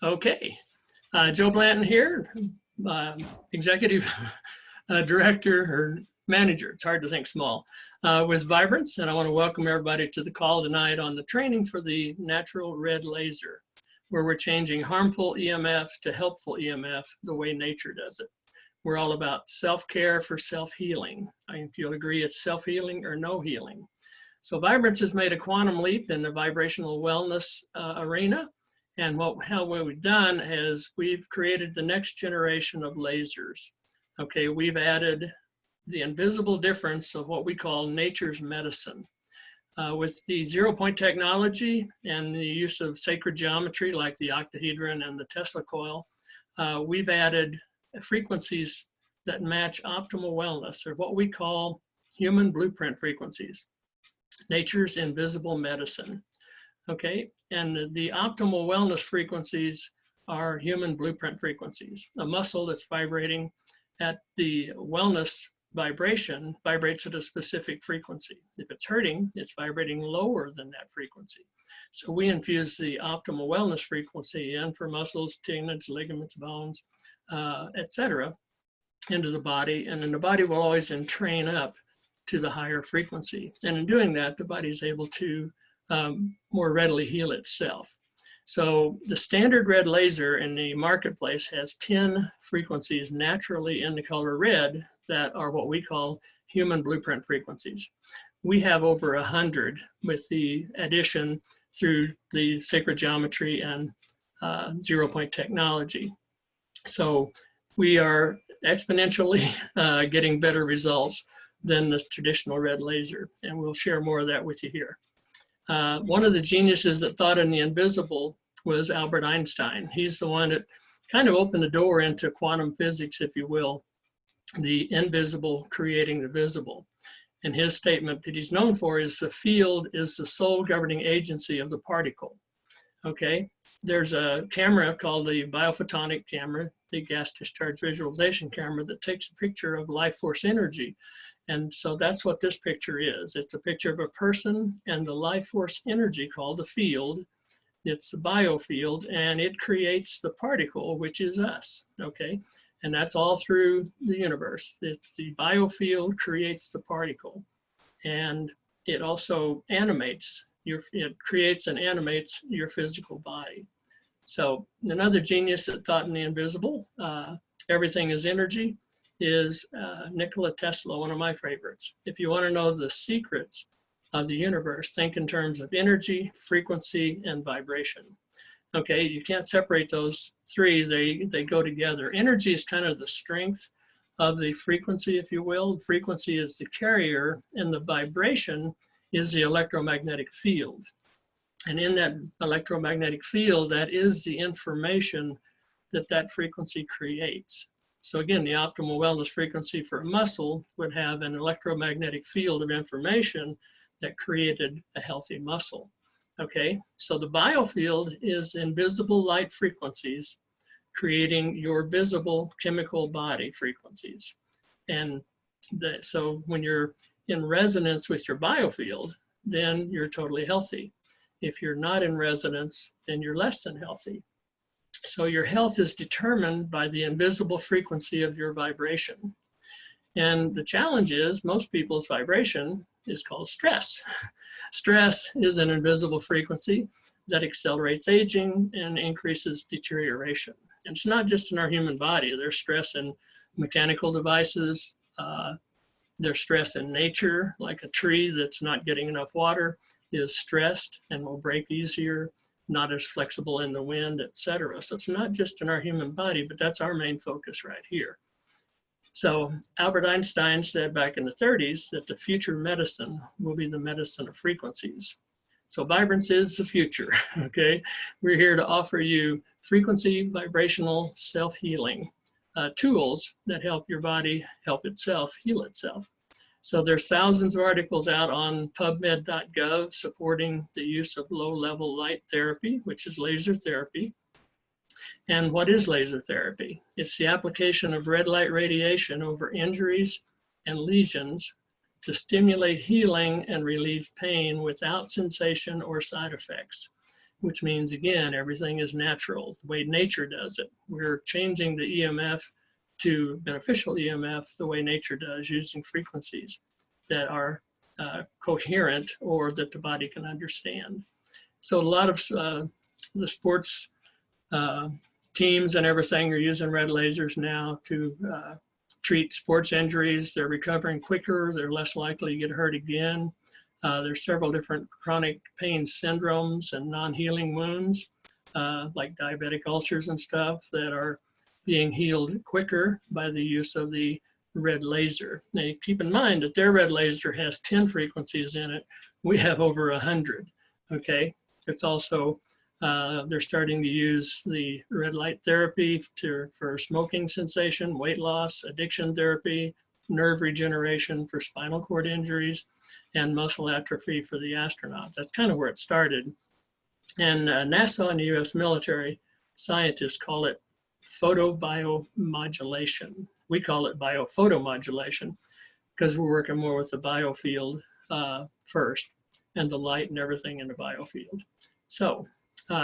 Okay, Joe Blanton here, Executive Director or Manager, it's hard to think small, with Vibranz, and I want to welcome everybody to the call tonight on the training for the natural red laser, where we're changing harmful EMF to helpful EMF the way nature does it. We're all about self-care for self-healing. If you'll agree, it's self-healing or no healing. So Vibranz has made a quantum leap in the vibrational wellness arena. And how we've done is we've created the next generation of lasers. Okay, we've added the invisible difference of what we call nature's medicine. With the 0-point technology and the use of sacred geometry like the octahedron and the Tesla coil, we've added frequencies that match optimal wellness, or what we call human blueprint frequencies, nature's invisible medicine. Okay, and the optimal wellness frequencies are human blueprint frequencies. A muscle that's vibrating at the wellness vibration vibrates at a specific frequency. If it's hurting, it's vibrating lower than that frequency. So we infuse the optimal wellness frequency in for muscles, tendons, ligaments, bones, etc., into the body, and then the body will always entrain up to the higher frequency. And in doing that, the body is able to more readily heal itself. So the standard red laser in the marketplace has 10 frequencies naturally in the color red that are what we call human blueprint frequencies. We have over 100 with the addition through the sacred geometry and 0-point technology. So we are exponentially getting better results than the traditional red laser, and we'll share more of that with you here. One of the geniuses that thought in the invisible was Albert Einstein. He's the one that kind of opened the door into quantum physics, if you will, the invisible creating the visible. And his statement that he's known for is the field is the sole governing agency of the particle. Okay, there's a camera called the biophotonic camera, the gas discharge visualization camera, that takes a picture of life force energy. And so that's what this picture is. It's a picture of a person and the life force energy called the field. It's the biofield, and it creates the particle, which is us, okay? And that's all through the universe. It's the biofield creates the particle, and it also animates, it creates and animates your physical body. So another genius that thought in the invisible, everything is energy, is Nikola Tesla, one of my favorites. If you want to know the secrets of the universe, think in terms of energy, frequency, and vibration. Okay, you can't separate those three, they go together. Energy is kind of the strength of the frequency, if you will. Frequency is the carrier, and the vibration is the electromagnetic field. And in that electromagnetic field, that is the information that that frequency creates. So again, the optimal wellness frequency for a muscle would have an electromagnetic field of information that created a healthy muscle. Okay, so the biofield is invisible light frequencies creating your visible chemical body frequencies. And so when you're in resonance with your biofield, then you're totally healthy. If you're not in resonance, then you're less than healthy. So your health is determined by the invisible frequency of your vibration. And the challenge is most people's vibration is called stress. Stress is an invisible frequency that accelerates aging and increases deterioration. And it's not just in our human body. There's stress in mechanical devices. There's stress in nature, like a tree that's not getting enough water is stressed and will break easier, not as flexible in the wind, etc. So it's not just in our human body, but that's our main focus right here. So Albert Einstein said back in the 30s that the future medicine will be the medicine of frequencies. So Vibranz is the future, okay? We're here to offer you frequency vibrational self-healing tools that help your body help itself heal itself. So there's thousands of articles out on PubMed.gov supporting the use of low-level light therapy, which is laser therapy. And what is laser therapy? It's the application of red light radiation over injuries and lesions to stimulate healing and relieve pain without sensation or side effects. which means, again, everything is natural, the way nature does it. We're changing the EMF to beneficial EMF the way nature does, using frequencies that are coherent or that the body can understand. So a lot of the sports teams and everything are using red lasers now to treat sports injuries. They're recovering quicker. They're less likely to get hurt again. There's several different chronic pain syndromes and non-healing wounds, like diabetic ulcers and stuff, that are being healed quicker by the use of the red laser. Now, keep in mind that their red laser has 10 frequencies in it. We have over 100, okay? It's also, they're starting to use the red light therapy for smoking cessation, weight loss, addiction therapy, nerve regeneration for spinal cord injuries, and muscle atrophy for the astronauts. That's kind of where it started. And NASA and the US military scientists call it photobiomodulation. We call it biophotomodulation because we're working more with the biofield first, and the light and everything in the biofield. So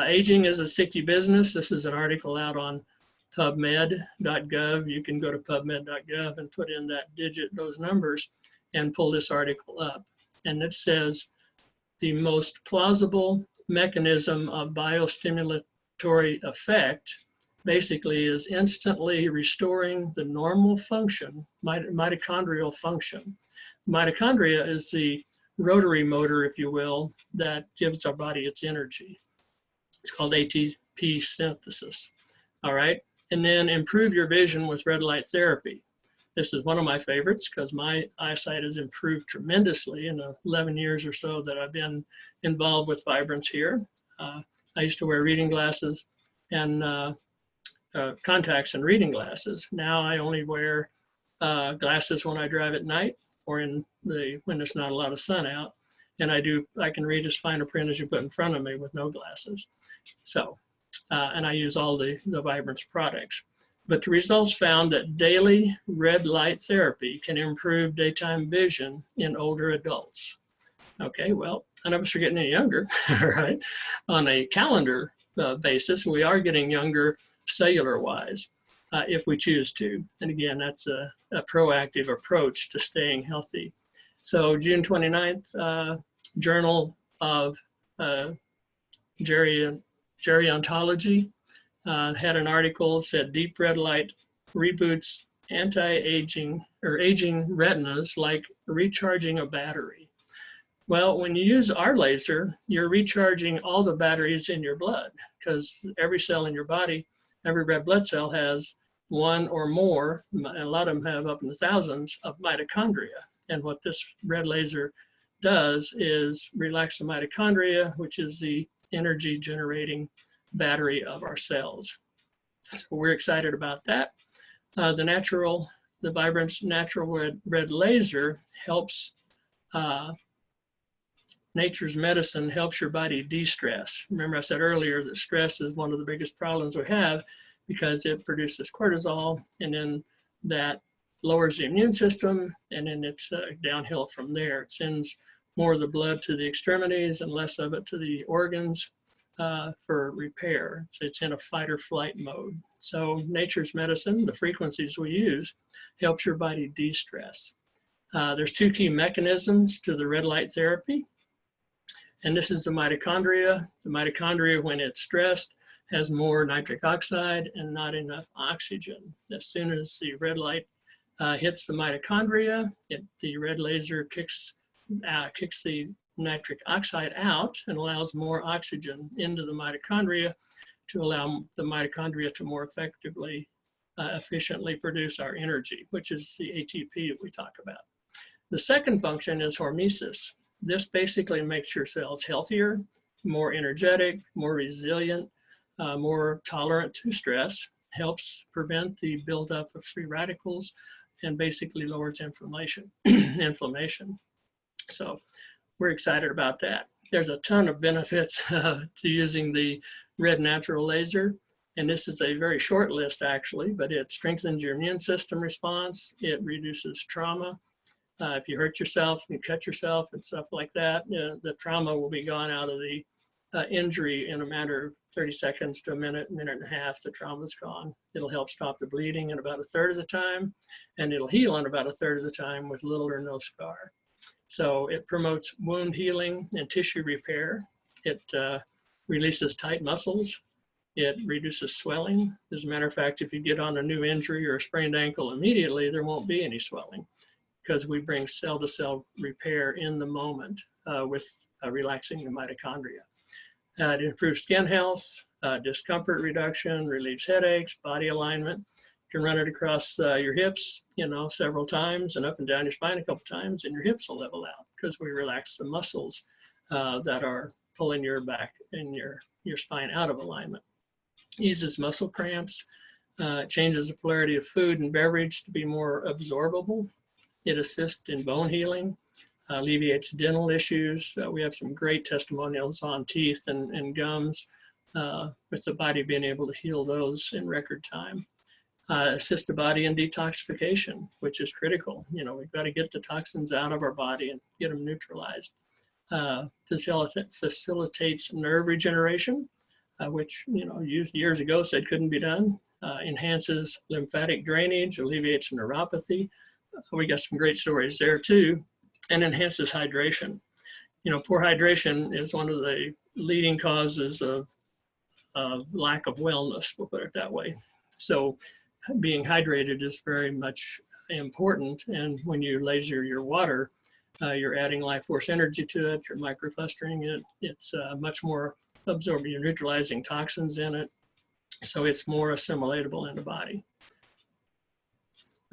aging is a sticky business. This is an article out on PubMed.gov. You can go to PubMed.gov and put in those numbers and pull this article up. And it says the most plausible mechanism of biostimulatory effect basically is instantly restoring the normal function, mitochondrial function. Mitochondria is the rotary motor, if you will, that gives our body its energy. It's called ATP synthesis, all right? And then improve your vision with red light therapy. This is one of my favorites because my eyesight has improved tremendously in the 11 years or so that I've been involved with Vibranz here. I used to wear reading glasses and contacts and reading glasses. Now I only wear glasses when I drive at night or when there's not a lot of sun out. And I can read as fine a print as you put in front of me with no glasses. So, and I use all the Vibranz products. But the results found that daily red light therapy can improve daytime vision in older adults. Okay, well, none of us are getting any younger, right? On a calendar basis, we are getting younger cellular-wise, if we choose to. And again, that's a proactive approach to staying healthy. So June 29th, Journal of Gerontology had an article, said deep red light reboots anti-aging or aging retinas like recharging a battery. Well, when you use our laser, you're recharging all the batteries in your blood because every cell in your body, every red blood cell has one or more, and a lot of them have up in the thousands of mitochondria. And what this red laser does is relax the mitochondria, which is the energy generating battery of our cells. So we're excited about that. The Vibranz natural red laser helps, nature's medicine helps your body de-stress. Remember I said earlier that stress is one of the biggest problems we have because it produces cortisol, and then that lowers the immune system, and then it's downhill from there. It sends more of the blood to the extremities and less of it to the organs for repair. So it's in a fight or flight mode. So nature's medicine, the frequencies we use, helps your body de-stress. There's two key mechanisms to the red light therapy. And this is the mitochondria. The mitochondria, when it's stressed, has more nitric oxide and not enough oxygen. As soon as the red light hits the mitochondria, the red laser kicks the nitric oxide out and allows more oxygen into the mitochondria to allow the mitochondria to more effectively, efficiently produce our energy, which is the ATP that we talk about. The second function is hormesis. This basically makes your cells healthier, more energetic, more resilient, more tolerant to stress, helps prevent the buildup of free radicals, and basically lowers inflammation. So we're excited about that. There's a ton of benefits to using the red natural laser. And this is a very short list actually, but it strengthens your immune system response. It reduces trauma. If you hurt yourself, you cut yourself and stuff like that, the trauma will be gone out of the injury in a matter of 30 seconds to a minute, minute and a half, the trauma's gone. It'll help stop the bleeding in about 1/3 of the time, and it'll heal in about 1/3 of the time with little or no scar. So it promotes wound healing and tissue repair. It releases tight muscles. It reduces swelling. As a matter of fact, if you get on a new injury or a sprained ankle immediately, there won't be any swelling because we bring cell-to-cell repair in the moment with relaxing the mitochondria. It improves skin health, discomfort reduction, relieves headaches, body alignment. You can run it across your hips, several times, and up and down your spine a couple times, and your hips will level out because we relax the muscles that are pulling your back and your spine out of alignment. Eases muscle cramps, changes the polarity of food and beverage to be more absorbable. It assists in bone healing, alleviates dental issues. We have some great testimonials on teeth and gums, with the body being able to heal those in record time. Assist the body in detoxification, which is critical. We've got to get the toxins out of our body and get them neutralized. Facilitates nerve regeneration, which years ago said couldn't be done. Enhances lymphatic drainage, alleviates neuropathy. We got some great stories there too, and enhances hydration. Poor hydration is one of the leading causes of lack of wellness, we'll put it that way. So being hydrated is very much important, and when you laser your water, you're adding life force energy to it, you're microclustering it, it's much more absorbing, you're neutralizing toxins in it, so it's more assimilatable in the body.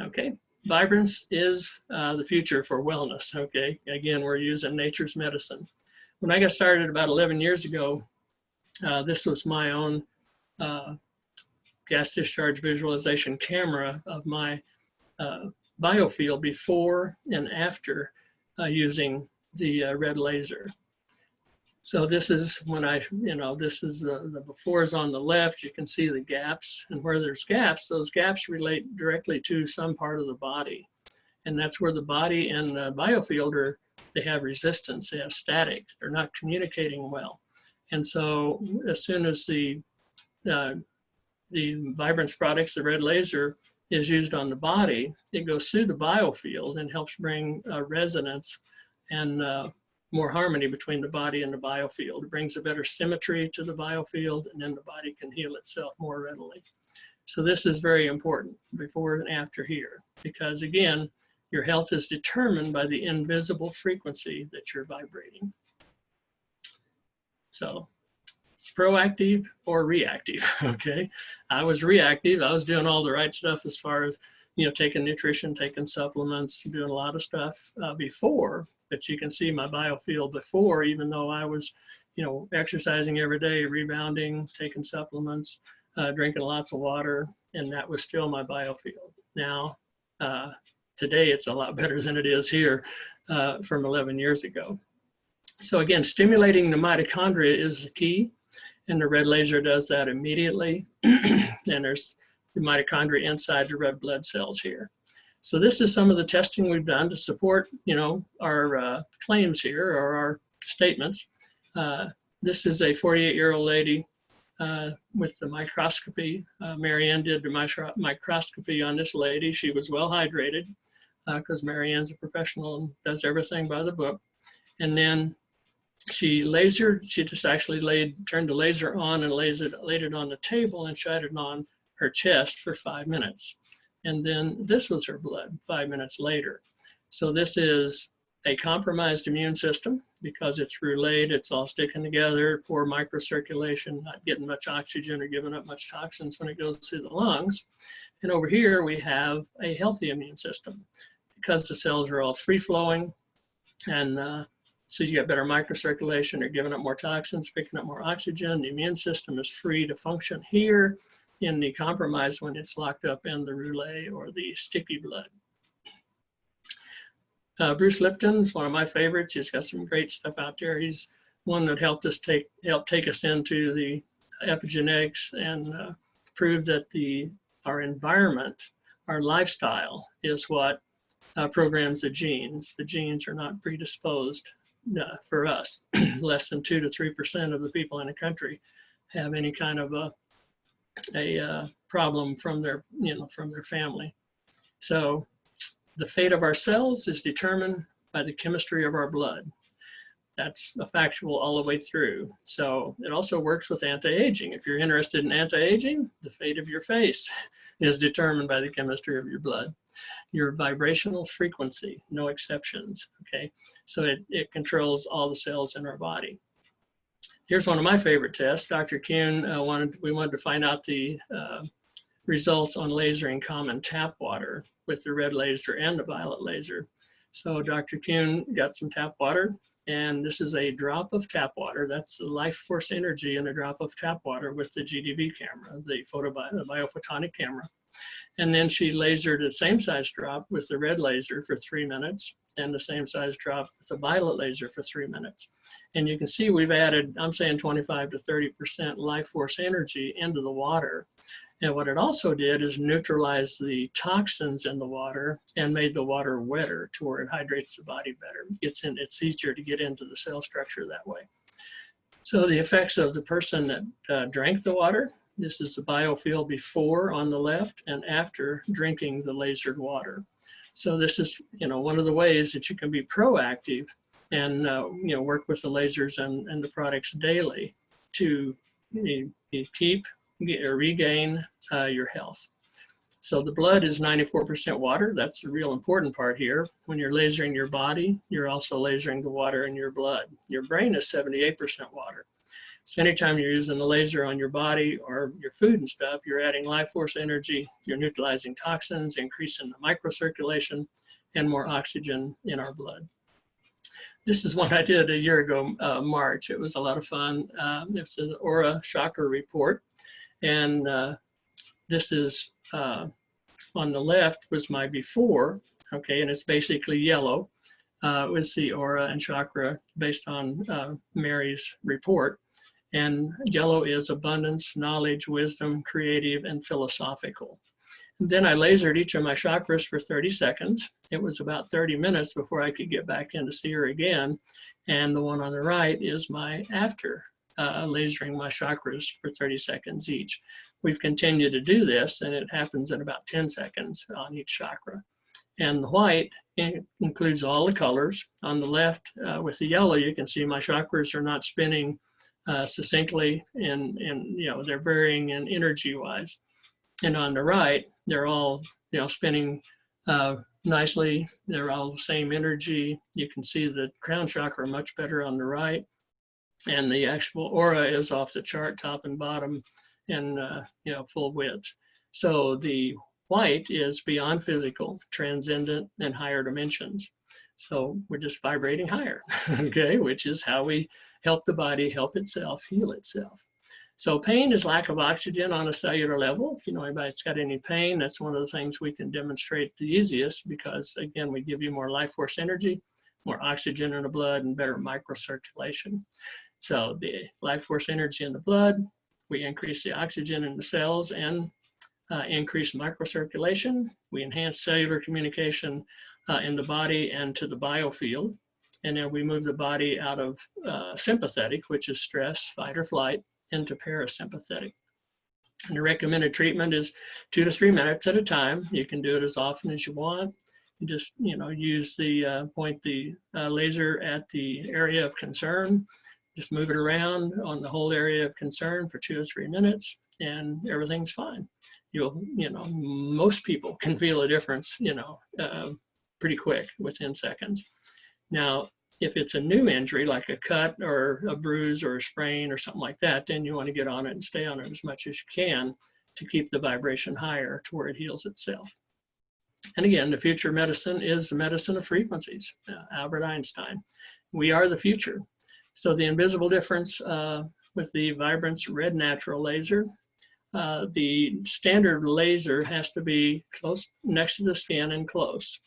Okay, Vibranz is the future for wellness, okay? Again, we're using nature's medicine. When I got started about 11 years ago, this was my own gas discharge visualization camera of my biofield before and after using the red laser. So this is when this is the before is on the left. You can see the gaps, and where there's gaps, those gaps relate directly to some part of the body. And that's where the body and the biofield they have resistance, they have static, they're not communicating well. And so as soon as the Vibranz products, the red laser, is used on the body, it goes through the biofield and helps bring resonance and more harmony between the body and the biofield. It brings a better symmetry to the biofield, and then the body can heal itself more readily. So this is very important before and after here, because again, your health is determined by the invisible frequency that you're vibrating. So it's proactive or reactive, okay? I was reactive. I was doing all the right stuff as far as, taking nutrition, taking supplements, doing a lot of stuff before, but you can see my biofield before, even though I was, exercising every day, rebounding, taking supplements, drinking lots of water, and that was still my biofield. Now, today it's a lot better than it is here from 11 years ago. So again, stimulating the mitochondria is the key, and the red laser does that immediately. And there's the mitochondria inside the red blood cells here. So this is some of the testing we've done to support, our claims here, or our statements. This is a 48-year-old lady with the microscopy. Marianne did the microscopy on this lady. She was well hydrated because Marianne's a professional and does everything by the book. And then she just actually turned the laser on and laid it on the table and shined it on her chest for 5 minutes. And then this was her blood 5 minutes later. So this is a compromised immune system because it's relayed, it's all sticking together, poor microcirculation, not getting much oxygen or giving up much toxins when it goes through the lungs. And over here we have a healthy immune system because the cells are all free-flowing, and so you get better microcirculation, you're giving up more toxins, picking up more oxygen. The immune system is free to function here. In the compromised one, it's locked up in the relay or the sticky blood. Bruce Lipton's one of my favorites. He's got some great stuff out there. He's one that helped take us into the epigenetics and prove that our environment, our lifestyle, is what programs the genes. The genes are not predisposed for us. Less than 2 to 3% of the people in the country have any kind of a problem from their, from their family. So the fate of our cells is determined by the chemistry of our blood. That's a factual all the way through. So it also works with anti-aging. If you're interested in anti-aging, the fate of your face is determined by the chemistry of your blood. Your vibrational frequency, no exceptions, okay? So it controls all the cells in our body. Here's one of my favorite tests. Dr. Kuhn we wanted to find out the results on lasering common tap water with the red laser and the violet laser. So Dr. Kuhn got some tap water, and this is a drop of tap water. That's the life force energy in a drop of tap water with the GDV camera, the biophotonic camera. And then she lasered the same size drop with the red laser for 3 minutes and the same size drop with the violet laser for 3 minutes. And you can see we've added, I'm saying 25 to 30% life force energy into the water. And what it also did is neutralize the toxins in the water and made the water wetter to where it hydrates the body better. It's easier to get into the cell structure that way. So the effects of the person that drank the water, this is the biofield before on the left and after drinking the lasered water. So this is, one of the ways that you can be proactive and, work with the lasers and the products daily to keep or regain your health. So the blood is 94% water. That's the real important part here. When you're lasering your body, you're also lasering the water in your blood. Your brain is 78% water. So anytime you're using the laser on your body or your food and stuff, you're adding life force energy, you're neutralizing toxins, increasing the microcirculation, and more oxygen in our blood. This is one I did a year ago, March. It was a lot of fun. It's an aura chakra report. And this is, on the left was my before, okay, and it's basically yellow. It was the aura and chakra based on Mary's report. And yellow is abundance, knowledge, wisdom, creative, and philosophical. And then I lasered each of my chakras for 30 seconds. It was about 30 minutes before I could get back in to see her again. And the one on the right is my after lasering my chakras for 30 seconds each. We've continued to do this, and it happens in about 10 seconds on each chakra. And the white includes all the colors. On the left, with the yellow, you can see my chakras are not spinning succinctly, and they're varying in energy-wise. And on the right, they're all spinning nicely. They're all the same energy. You can see the crown chakra much better on the right. And the actual aura is off the chart, top and bottom, and full width. So the white is beyond physical, transcendent, and higher dimensions. So we're just vibrating higher, okay, which is how we help the body help itself, heal itself. So pain is lack of oxygen on a cellular level. If anybody's got any pain, that's one of the things we can demonstrate the easiest, because again, we give you more life force energy, more oxygen in the blood, and better microcirculation. So the life force energy in the blood, we increase the oxygen in the cells and increase microcirculation. We enhance cellular communication in the body and to the biofield. And then we move the body out of sympathetic, which is stress, fight or flight, into parasympathetic. And the recommended treatment is 2 to 3 minutes at a time. You can do it as often as you want. You just, use point the laser at the area of concern. Just move it around on the whole area of concern for 2 or 3 minutes, and everything's fine. Most people can feel a difference, pretty quick, within seconds. Now, if it's a new injury, like a cut or a bruise or a sprain or something like that, then you want to get on it and stay on it as much as you can to keep the vibration higher to where it heals itself. And again, the future medicine is the medicine of frequencies, Albert Einstein. We are the future. So the invisible difference with the Vibranz red natural laser, the standard laser has to be close next to the skin and close.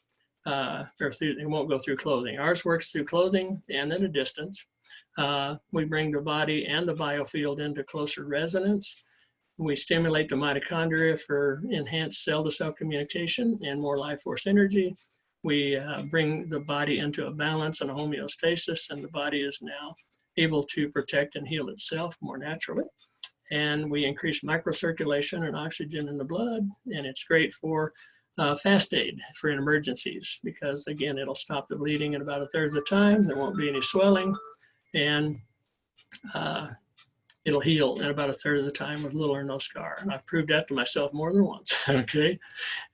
It won't go through clothing. Ours works through clothing and at a distance. We bring the body and the biofield into closer resonance. We stimulate the mitochondria for enhanced cell-to-cell communication and more life force energy. we bring the body into a balance and a homeostasis, and the body is now able to protect and heal itself more naturally. And we increase microcirculation and oxygen in the blood, and it's great for fast aid for in emergencies, because again, it'll stop the bleeding in about a third of the time. There won't be any swelling, and it'll heal in about a third of the time with little or no scar. And I've proved that to myself more than once, okay?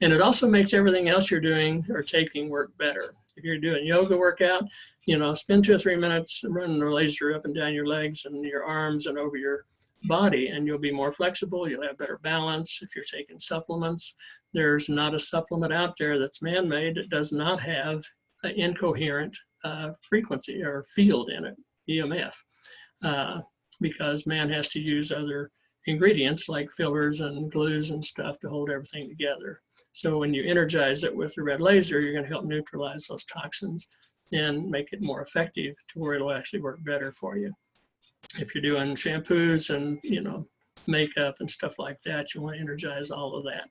And it also makes everything else you're doing or taking work better. If you're doing yoga workout, you know, spend 2 or 3 minutes running the laser up and down your legs and your arms and over your body, and you'll be more flexible, you'll have better balance. If you're taking supplements, there's not a supplement out there that's man-made that does not have an incoherent frequency or field in it, EMF. Because man has to use other ingredients like fillers and glues and stuff to hold everything together. So when you energize it with the red laser, you're going to help neutralize those toxins and make it more effective to where it'll actually work better for you. If you're doing shampoos and, you know, makeup and stuff like that, you want to energize all of that.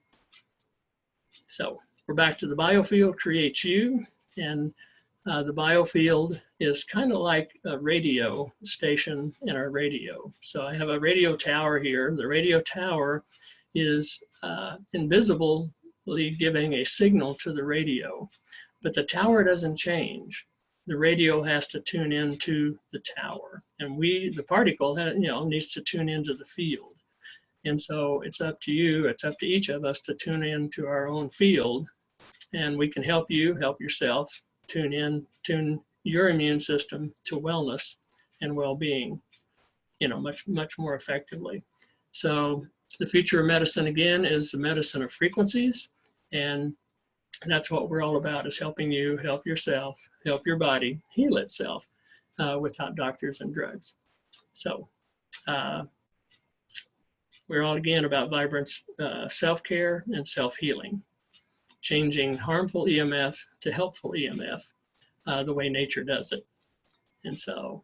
So we're back to the biofield creates you, and the biofield is kind of like a radio station in our radio. So I have a radio tower here. The radio tower is invisibly giving a signal to the radio, but the tower doesn't change. The radio has to tune into the tower, and the particle, needs to tune into the field. And so it's up to you, it's up to each of us to tune into our own field, and we can help you, help yourself, tune your immune system to wellness and well-being, much more effectively. So the future of medicine, again, is the medicine of frequencies, and that's what we're all about, is helping you help yourself, help your body heal itself without doctors and drugs. So we're all, again, about Vibranz self-care and self-healing, changing harmful EMF to helpful EMF the way nature does it. And so